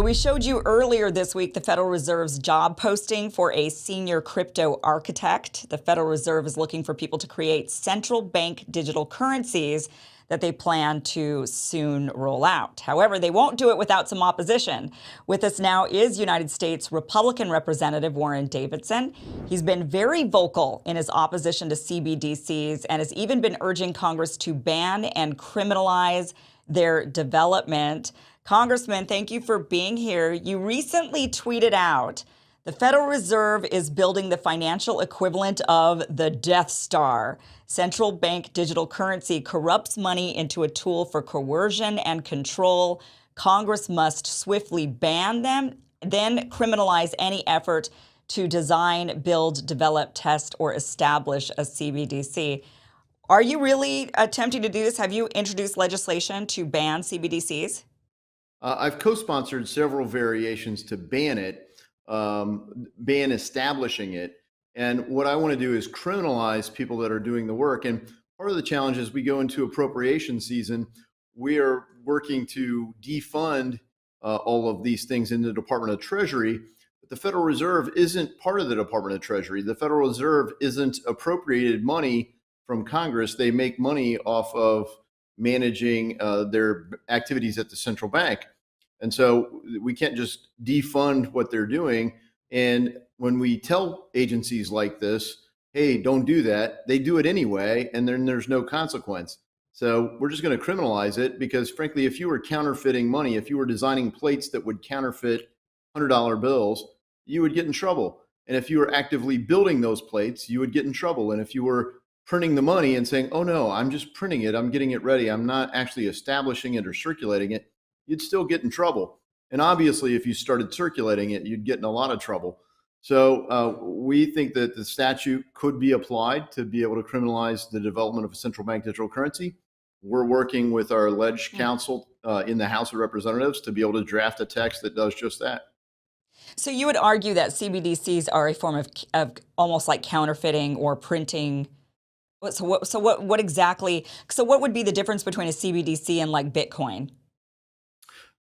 Well, we showed you earlier this week the Federal Reserve's job posting for a senior crypto architect. The Federal Reserve is looking for people to create central bank digital currencies that they plan to soon roll out. However, they won't do it without some opposition. With us now is United States Republican Representative Warren Davidson. He's been very vocal in his opposition to CBDCs and has even been urging Congress to ban and criminalize their development. Congressman, thank you for being here. You recently tweeted out, the Federal Reserve is building the financial equivalent of the Death Star. Central bank digital currency corrupts money into a tool for coercion and control. Congress must swiftly ban them, then criminalize any effort to design, build, develop, test, or establish a CBDC. Are you really attempting to do this? Have you introduced legislation to ban CBDCs? I've co-sponsored several variations to ban it, ban establishing it. And what I want to do is criminalize people that are doing the work. And part of the challenge as we go into appropriation season, we are working to defund all of these things in the Department of Treasury. But the Federal Reserve isn't part of the Department of Treasury. The Federal Reserve isn't appropriated money from Congress. They make money off of managing their activities at the central bank. And so we can't just defund what they're doing. And when we tell agencies like this, hey, don't do that, they do it anyway, and then there's no consequence. So we're just going to criminalize it because, frankly, if you were counterfeiting money, if you were designing plates that would counterfeit $100 bills, you would get in trouble. And if you were actively building those plates, you would get in trouble. And if you were printing the money and saying, oh no, I'm just printing it, I'm getting it ready, I'm not actually establishing it or circulating it, you'd still get in trouble. And obviously, if you started circulating it, you'd get in a lot of trouble. So we think that the statute could be applied to be able to criminalize the development of a central bank digital currency. We're working with our ledge counsel in the House of Representatives to be able to draft a text that does just that. So you would argue that CBDCs are a form of almost like counterfeiting or printing. What exactly? So what would be the difference between a CBDC and like Bitcoin?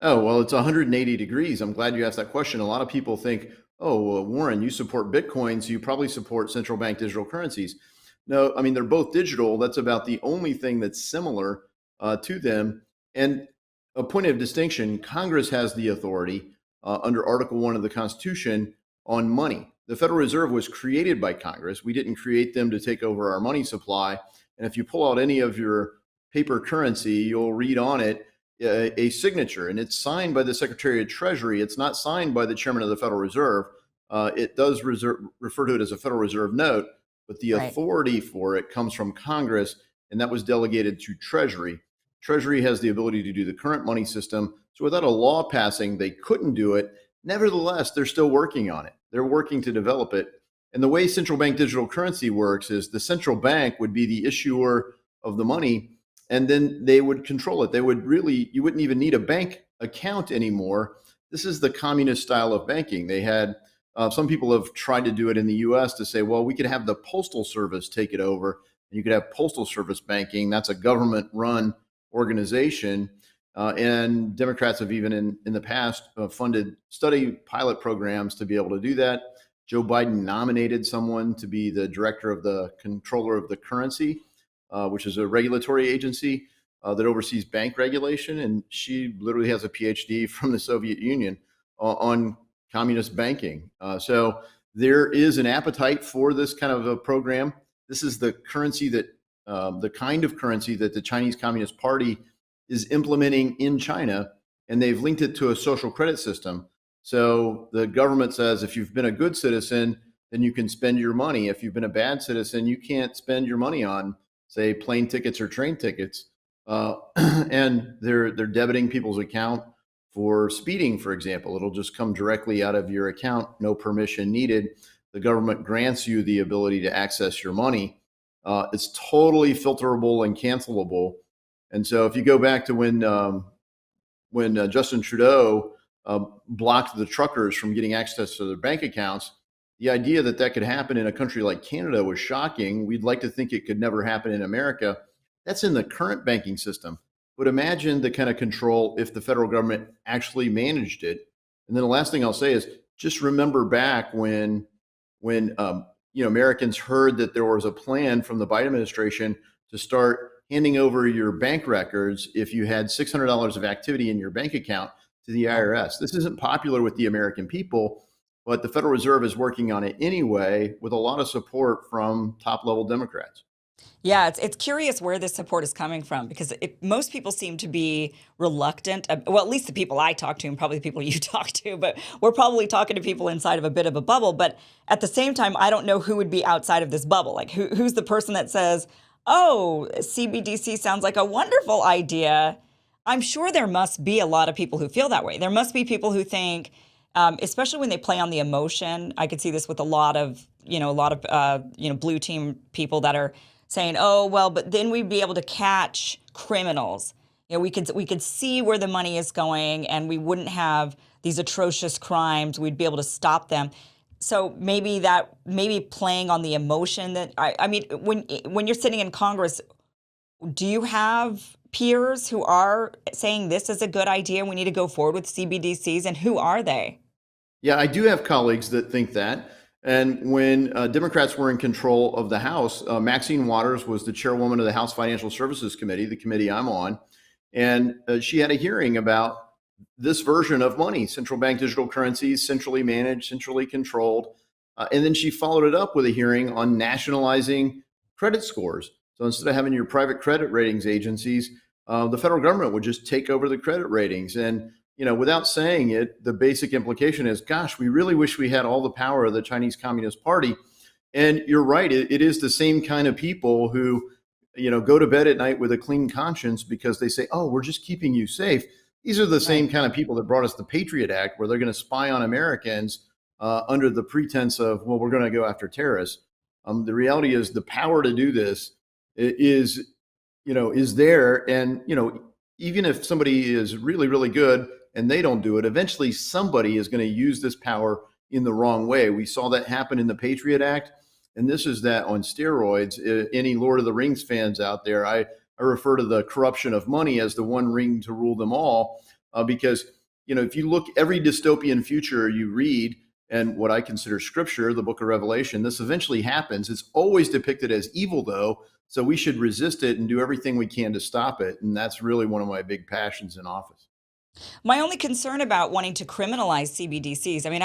Oh, well, it's 180 degrees. I'm glad you asked that question. A lot of people think, oh, well, Warren, you support Bitcoin, so you probably support central bank digital currencies. No, I mean, they're both digital. That's about the only thing that's similar to them. And a point of distinction, Congress has the authority under Article 1 of the Constitution on money. The Federal Reserve was created by Congress. We didn't create them to take over our money supply. And if you pull out any of your paper currency, you'll read on it a signature, and it's signed by the Secretary of Treasury. It's not signed by the Chairman of the Federal Reserve. It does refer to it as a Federal Reserve note, but the authority for it comes from Congress, and that was delegated to Treasury. Treasury has the ability to do the current money system. So without a law passing, they couldn't do it. Nevertheless, they're still working on it. They're working to develop it. And the way central bank digital currency works is the central bank would be the issuer of the money, and then they would control it. They would really, you wouldn't even need a bank account anymore. This is the communist style of banking. They had, some people have tried to do it in the US to say, well, we could have the Postal Service take it over. You could have Postal Service banking. That's a government run organization. And Democrats have even in the past funded study pilot programs to be able to do that. Joe Biden nominated someone to be the director of the controller of the currency, which is a regulatory agency that oversees bank regulation. And she literally has a PhD from the Soviet Union on communist banking. So there is an appetite for this kind of a program. This is the currency that, the kind of currency that the Chinese Communist Party is implementing in China, and they've linked it to a social credit system. So the government says, if you've been a good citizen, then you can spend your money. If you've been a bad citizen, you can't spend your money on, say, plane tickets or train tickets. And they're debiting people's account for speeding, for example. It'll just come directly out of your account, no permission needed. The government grants you the ability to access your money. It's totally filterable and cancelable. And so if you go back to when Justin Trudeau blocked the truckers from getting access to their bank accounts, the idea that that could happen in a country like Canada was shocking. We'd like to think it could never happen in America. That's in the current banking system. But imagine the kind of control if the federal government actually managed it. And then the last thing I'll say is just remember back when Americans heard that there was a plan from the Biden administration to start handing over your bank records if you had $600 of activity in your bank account to the Yeah. IRS. This isn't popular with the American people, but the Federal Reserve is working on it anyway with a lot of support from top level Democrats. Yeah, it's curious where this support is coming from because most people seem to be reluctant. Well, at least the people I talk to, and probably the people you talk to, but we're probably talking to people inside of a bit of a bubble. But at the same time, I don't know who would be outside of this bubble. Like, who's the person that says, "Oh, CBDC sounds like a wonderful idea." I'm sure there must be a lot of people who feel that way. There must be people who think, especially when they play on the emotion. I could see this with a lot of blue team people that are saying, "Oh, well, but then we'd be able to catch criminals. We could see where the money is going, and we wouldn't have these atrocious crimes. We'd be able to stop them." So maybe playing on the emotion that I mean, when you're sitting in Congress, do you have peers who are saying this is a good idea? We need to go forward with CBDCs, and who are they? Yeah, I do have colleagues that think that. And when Democrats were in control of the House, Maxine Waters was the chairwoman of the House Financial Services Committee, the committee I'm on. And she had a hearing about this version of money, central bank digital currencies, centrally managed, centrally controlled. And then she followed it up with a hearing on nationalizing credit scores. So instead of having your private credit ratings agencies, the federal government would just take over the credit ratings. And without saying it, the basic implication is, gosh, we really wish we had all the power of the Chinese Communist Party. And you're right, it is the same kind of people who, go to bed at night with a clean conscience because they say, oh, we're just keeping you safe. These are the Right. same kind of people that brought us the Patriot Act, where they're going to spy on Americans under the pretense of, well, we're going to go after terrorists. The reality is the power to do this is there. And, even if somebody is really, really good and they don't do it, eventually somebody is going to use this power in the wrong way. We saw that happen in the Patriot Act, and this is that on steroids. Any Lord of the Rings fans out there, I refer to the corruption of money as the one ring to rule them all, because if you look every dystopian future you read, and what I consider scripture, the book of Revelation, this eventually happens. It's always depicted as evil, though, so we should resist it and do everything we can to stop it. And that's really one of my big passions in office. My only concern about wanting to criminalize CBDCs, I mean,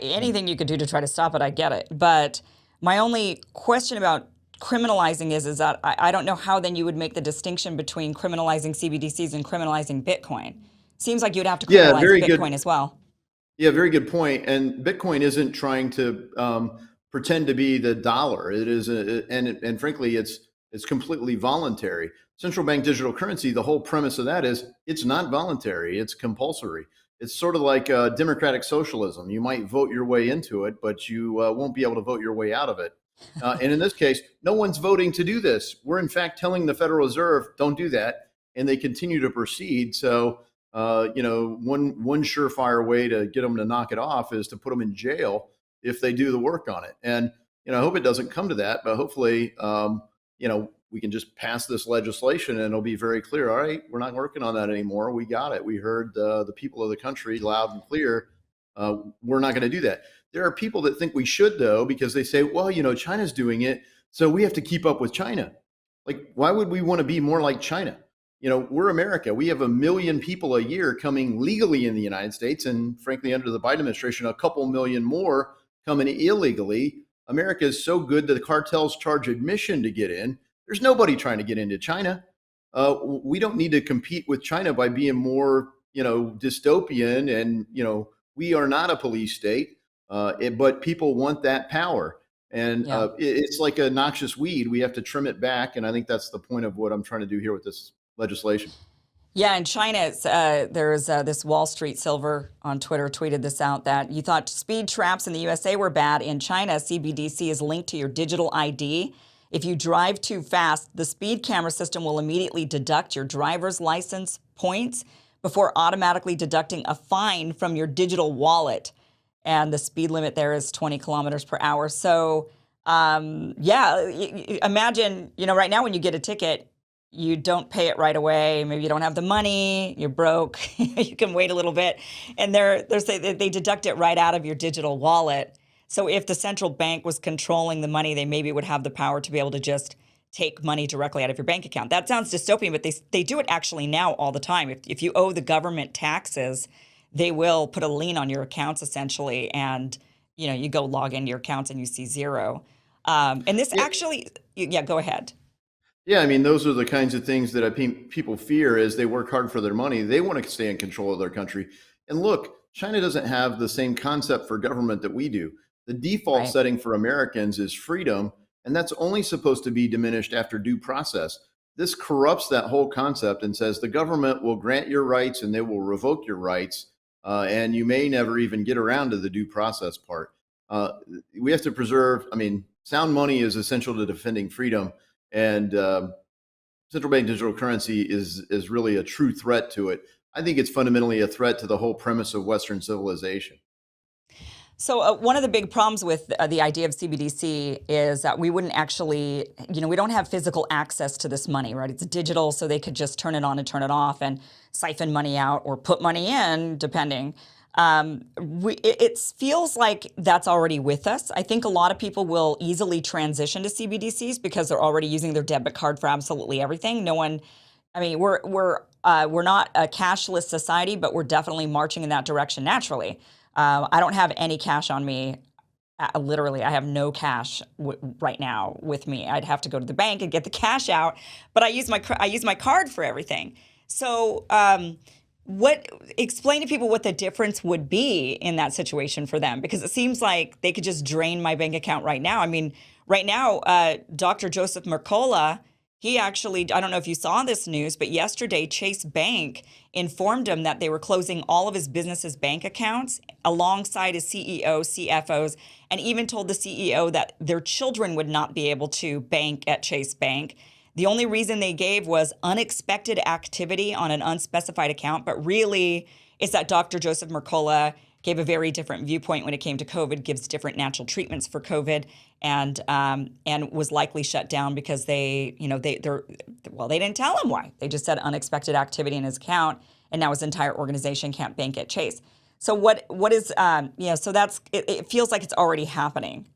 anything you could do to try to stop it, I get it. But my only question about criminalizing is that I don't know how then you would make the distinction between criminalizing CBDCs and criminalizing Bitcoin. Seems like you'd have to Yeah, criminalize very good. Bitcoin as well. Yeah, very good point. And Bitcoin isn't trying to pretend to be the dollar. It is, and frankly, it's completely voluntary. Central bank digital currency. The whole premise of that is it's not voluntary. It's compulsory. It's sort of like democratic socialism. You might vote your way into it, but you won't be able to vote your way out of it. And in this case, no one's voting to do this. We're in fact telling the Federal Reserve, don't do that, and they continue to proceed. So one surefire way to get them to knock it off is to put them in jail if they do the work on it. And I hope it doesn't come to that, but hopefully, we can just pass this legislation and it'll be very clear. All right, we're not working on that anymore. We got it. We heard the people of the country loud and clear. We're not going to do that. There are people that think we should, though, because they say, well, China's doing it, so we have to keep up with China. Like, why would we want to be more like China? We're America. We have 1 million people a year coming legally in the United States. And frankly, under the Biden administration, a couple million more coming illegally. America is so good that the cartels charge admission to get in. There's nobody trying to get into China. We don't need to compete with China by being more, dystopian. And, we are not a police state, but people want that power. And Yeah. it's like a noxious weed. We have to trim it back. And I think that's the point of what I'm trying to do here with this legislation. Yeah, in China, there's this Wall Street Silver on Twitter tweeted this out that you thought speed traps in the USA were bad. In China, CBDC is linked to your digital ID. If you drive too fast, the speed camera system will immediately deduct your driver's license points before automatically deducting a fine from your digital wallet. And the speed limit there is 20 kilometers per hour. So, imagine, right now when you get a ticket, you don't pay it right away. Maybe you don't have the money, you're broke, you can wait a little bit. And they're saying that they deduct it right out of your digital wallet. So if the central bank was controlling the money, they maybe would have the power to be able to just take money directly out of your bank account. That sounds dystopian, but they do it actually now all the time. If you owe the government taxes, they will put a lien on your accounts essentially, and you go log into your accounts and you see zero. And this Yeah. actually, yeah, go ahead. Yeah, I mean, those are the kinds of things that I think people fear as they work hard for their money. They want to stay in control of their country. And look, China doesn't have the same concept for government that we do. The default Right. setting for Americans is freedom, and that's only supposed to be diminished after due process. This corrupts that whole concept and says the government will grant your rights and they will revoke your rights, and you may never even get around to the due process part. Uh, we have to preserve, I mean, sound money is essential to defending freedom. And central bank digital currency is really a true threat to it. I think it's fundamentally a threat to the whole premise of Western civilization. So one of the big problems with the idea of CBDC is that we wouldn't actually, we don't have physical access to this money, right? It's digital, so they could just turn it on and turn it off and siphon money out or put money in, depending. It feels like that's already with us. I think a lot of people will easily transition to CBDCs because they're already using their debit card for absolutely everything. No one, I mean, we're not a cashless society, but we're definitely marching in that direction naturally. I don't have any cash on me. Literally, I have no cash right now with me. I'd have to go to the bank and get the cash out, but I use my card for everything. So, what explain to people what the difference would be in that situation for them? Because it seems like they could just drain my bank account right now. I mean, right now, Dr. Joseph Mercola, he actually, I don't know if you saw this news, but yesterday Chase Bank informed him that they were closing all of his business's bank accounts alongside his CEO, CFOs, and even told the CEO that their children would not be able to bank at Chase Bank. The only reason they gave was unexpected activity on an unspecified account, but really it's that Dr. Joseph Mercola gave a very different viewpoint when it came to COVID, gives different natural treatments for COVID, and was likely shut down because they didn't tell him why. They just said unexpected activity in his account, and now his entire organization can't bank at Chase. So what is so that's it feels like it's already happening.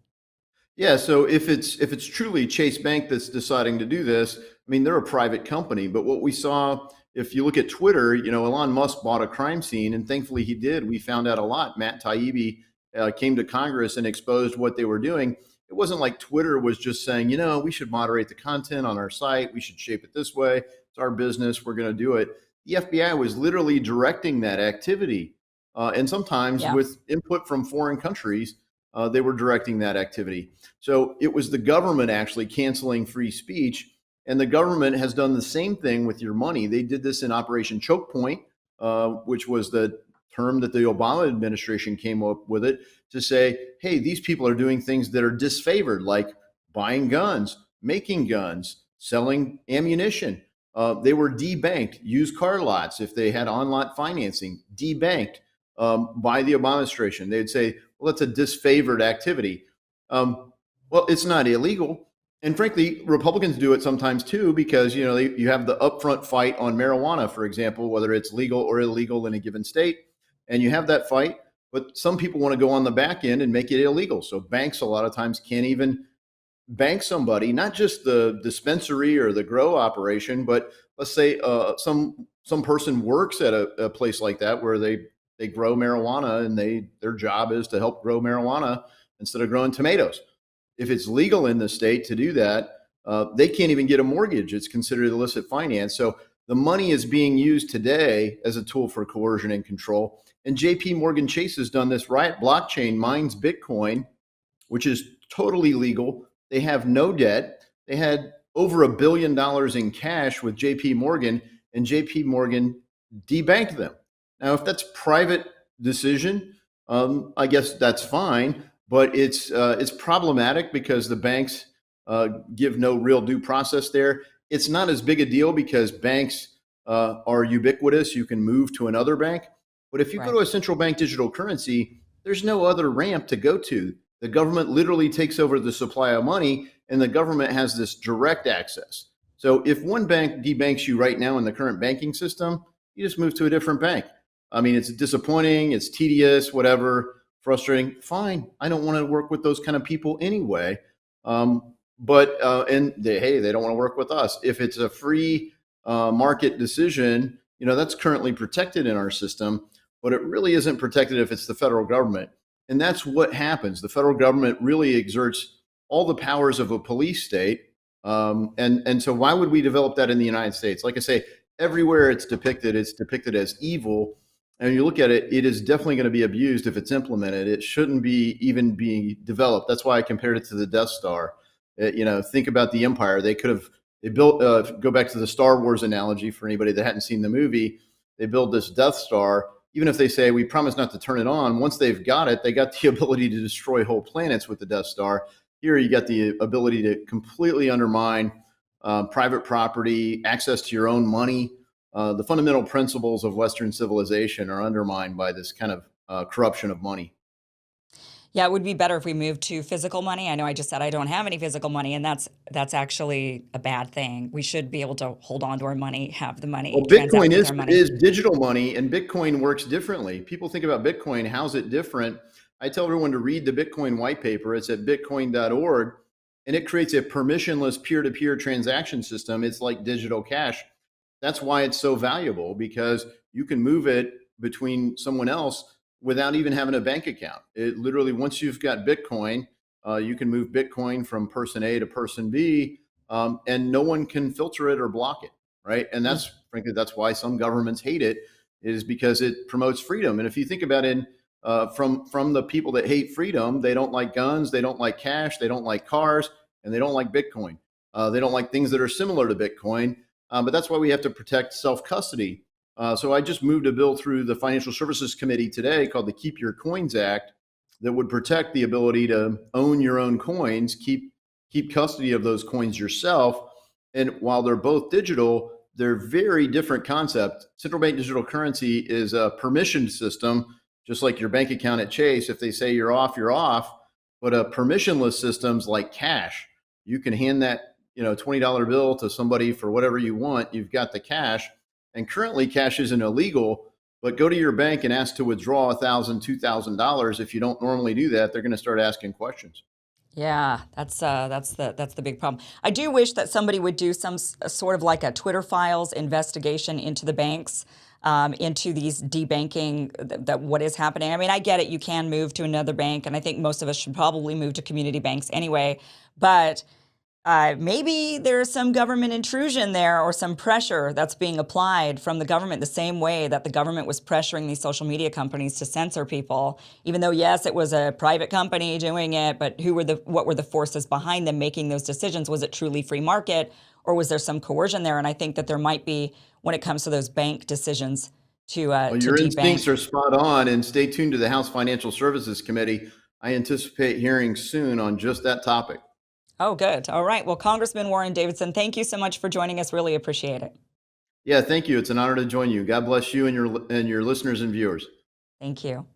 Yeah, so if it's truly Chase Bank that's deciding to do this, I mean they're a private company, but what we saw, if you look at Twitter, Elon Musk bought a crime scene, and thankfully he did. We found out a lot. Matt Taibbi came to Congress and exposed what they were doing. It wasn't like Twitter was just saying, we should moderate the content on our site. We should shape it this way. It's our business. We're going to do it. The FBI was literally directing that activity, and sometimes Yeah. with input from foreign countries. They were directing that activity. So it was the government actually canceling free speech. And the government has done the same thing with your money. They did this in Operation Choke Point, which was the term that the Obama administration came up with it to say, hey, these people are doing things that are disfavored, like buying guns, making guns, selling ammunition. They were debanked. Used car lots, if they had on-lot financing, debanked by the Obama administration. They'd say, well, that's a disfavored activity. Well, it's not illegal. And frankly, Republicans do it sometimes too, because you have the upfront fight on marijuana, for example, whether it's legal or illegal in a given state, and you have that fight. But some people want to go on the back end and make it illegal. So banks a lot of times can't even bank somebody, not just the dispensary or the grow operation, but let's say some person works at a place like that where they grow marijuana, and their job is to help grow marijuana instead of growing tomatoes. If it's legal in the state to do that, they can't even get a mortgage. It's considered illicit finance. So the money is being used today as a tool for coercion and control. And JP Morgan Chase has done this. Riot Blockchain mines Bitcoin, which is totally legal. They have no debt. They had over $1 billion in cash with JP Morgan, and JP Morgan debanked them. Now, if that's private decision, I guess that's fine, but it's problematic because the banks give no real due process there. It's not as big a deal because banks are ubiquitous. You can move to another bank. But if you go Right. to a central bank digital currency, there's no other ramp to go to. The government literally takes over the supply of money, and the government has this direct access. So if one bank debanks you right now in the current banking system, you just move to a different bank. I mean, it's disappointing, it's tedious, whatever, frustrating. Fine. I don't want to work with those kind of people anyway. Hey, they don't want to work with us. If it's a free market decision, that's currently protected in our system, but it really isn't protected if it's the federal government. And that's what happens. The federal government really exerts all the powers of a police state. And so why would we develop that in the United States? Like I say, everywhere it's depicted as evil. And you look at it, it is definitely going to be abused if it's implemented. It shouldn't be even being developed. That's why I compared it to the Death Star. Think about the Empire. They built, go back to the Star Wars analogy for anybody that hadn't seen the movie. They build this Death Star. Even if they say, we promise not to turn it on, once they've got it, they got the ability to destroy whole planets with the Death Star. Here you got the ability to completely undermine private property, access to your own money. The fundamental principles of Western civilization are undermined by this kind of corruption of money. Yeah, it would be better if we moved to physical money. I know I just said I don't have any physical money, and that's actually a bad thing. We should be able to hold on to our money, have the money, Well, transact Bitcoin with our money. is digital money, and Bitcoin works differently. People think about Bitcoin, how's it different? I tell everyone to read the Bitcoin white paper. It's at bitcoin.org, and it creates a permissionless peer-to-peer transaction system. It's like digital cash. That's why it's so valuable, because you can move it between someone else without even having a bank account. It literally, once you've got Bitcoin, you can move Bitcoin from person A to person B, and no one can filter it or block it, right? And that's, frankly, that's why some governments hate it, is because it promotes freedom. And if you think about it, from the people that hate freedom, they don't like guns, they don't like cash, they don't like cars, and they don't like Bitcoin. They don't like things that are similar to Bitcoin. But that's why we have to protect self-custody. So I just moved a bill through the Financial Services Committee today called the Keep Your Coins Act that would protect the ability to own your own coins, keep custody of those coins yourself. And while they're both digital, they're very different concepts. Central bank digital currency is a permissioned system, just like your bank account at Chase. If they say you're off, you're off. But a permissionless system's like cash. You can hand that $20 bill to somebody for whatever you want. You've got the cash. And currently cash isn't illegal, but go to your bank and ask to withdraw $1,000, $2,000. If you don't normally do that, they're going to start asking questions. Yeah, that's the big problem. I do wish that somebody would do some sort of like a Twitter files investigation into the banks, into these debanking, that what is happening. I mean, I get it. You can move to another bank, and I think most of us should probably move to community banks anyway. But maybe there's some government intrusion there, or some pressure that's being applied from the government, the same way that the government was pressuring these social media companies to censor people, even though, yes, it was a private company doing it, but what were the forces behind them making those decisions? Was it truly free market, or was there some coercion there? And I think that there might be when it comes to those bank decisions to Your debank. instincts are spot on, and stay tuned to the House Financial Services Committee. I anticipate hearing soon on just that topic. Oh, good. All right. Well, Congressman Warren Davidson, thank you so much for joining us. Really appreciate it. Yeah, thank you. It's an honor to join you. God bless you and your listeners and viewers. Thank you.